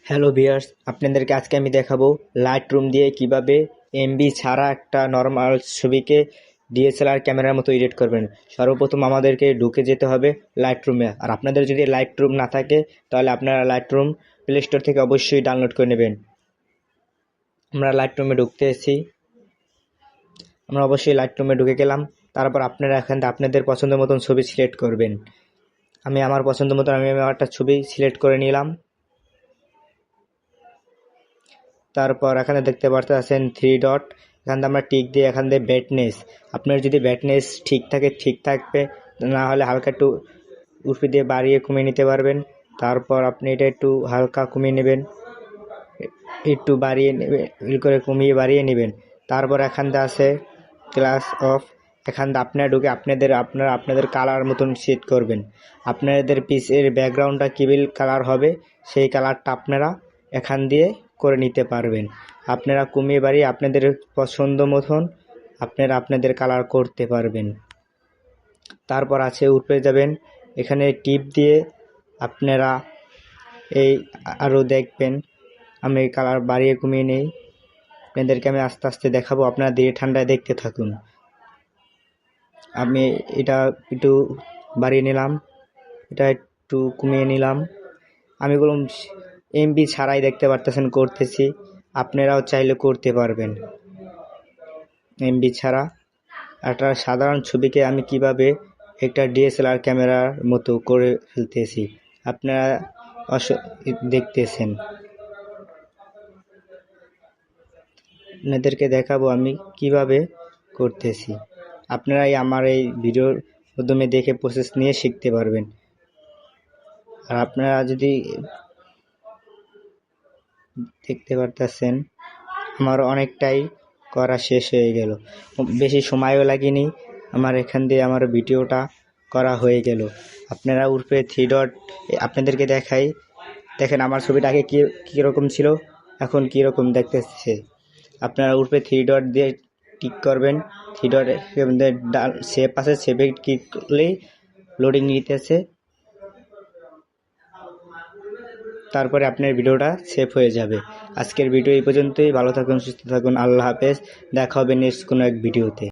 Hello viewers, আপনাদেরকে আজকে আমি দেখাবো লাইটরুম দিয়ে কিভাবে এমবি ছাড়া একটা নর্মাল ছবিকে ডিএসএলআর ক্যামেরার মতো এডিট করবেন। সর্বপ্রথম আমাদেরকে ঢুকে যেতে হবে লাইটরুমে। আর আপনাদের যদি লাইটরুম না থাকে তাহলে আপনারা লাইটরুম প্লে স্টোর থেকে অবশ্যই ডাউনলোড করে নেবেন। আমরা লাইটরুমে ঢুকতে এসেছি, আমরা অবশ্যই লাইটরুমে ঢুকে গেলাম। তারপর আপনারা এখান থেকে আপনাদের পছন্দ মতন ছবি সিলেক্ট করবেন। আমি আমার পছন্দ মতন আমি একটা ছবি সিলেক্ট করে নিলাম। তারপর এখানে দেখতে পাচ্ছেন 3 ডট, এখান থেকে আমরা টিক দিয়ে এখান থেকে ব্রাইটনেস, আপনার যদি ব্রাইটনেস ঠিক থাকে ঠিক থাকবে, না হলে হালকা একটু উপরে দিয়ে বাড়িয়ে কমিয়ে নিতে পারবেন। তারপর আপনি এটা একটু হালকা কমিয়ে নেবেন, একটু বাড়িয়ে নেবে করে কমিয়ে বাড়িয়ে নেবেন। তারপর এখান থেকে আছে ক্লাস অফ, এখান থেকে আপনারা ঢুকে আপনাদের কালার মতন সেট করবেন। আপনাদের পিসের ব্যাকগ্রাউন্ডটা কিবিল কালার হবে সেই কালারটা আপনারা এখান দিয়ে করে নিতে পারবেন। আপনারা কমিয়ে বাড়িয়ে আপনাদের পছন্দ মতন আপনাদের কালার করতে পারবেন। তারপর আছে উপরে যাবেন, এখানে টিপ দিয়ে আপনারা এই আরও দেখবেন। আমি কালার বাড়িয়ে কমিয়ে নেই, আপনাদেরকে আমি আস্তে আস্তে দেখাবো, আপনারা ধীরে ঠান্ডায় দেখতে থাকুন। আমি এটা একটু বাড়িয়ে নিলাম, এটা একটু কমিয়ে নিলাম। আমি বললাম এমবি ছাড়াই দেখতে পারতেছেন করতেছি, আপনারাও চাইলে করতে পারবেন এমবি ছাড়া। একটা সাধারণ ছবিকে আমি কিভাবে একটা ডিএসএলআর ক্যামেরার মতো করে ফেলতেছি আপনারা দেখতেছেন। আপনাদেরকে দেখাবো আমি কিভাবে করতেছি, আপনারাই আমার এই ভিডিওর মাধ্যমে দেখে প্রসেস নিয়ে শিখতে পারবেন। আর আপনারা যদি দেখতে পারতেছেন আমার অনেকটাই করা শেষ হয়ে গেল, বেশি সময়ও লাগেনি, আমার এখান দিয়ে আমার ভিডিওটা করা হয়ে গেল। আপনারা উপরে 3 ডট আপনাদেরকে দেখাই, দেখেন আমার ছবিটা আগে কীরকম ছিল এখন কীরকম দেখতেছে। আপনারা উপরে 3 ডট দিয়ে টিক করবেন, 3 ডট সেভ আছে, সেভে ক্লিক করলেই লোডিং নিতেছে। তারপরে আপনার ভিডিওটা সেভ হয়ে যাবে। আজকের ভিডিও এই পর্যন্তই, ভালো থাকুন, সুস্থ থাকুন, আল্লাহ হাফেজ। দেখা হবে নেক্সট কোনো এক ভিডিওতে।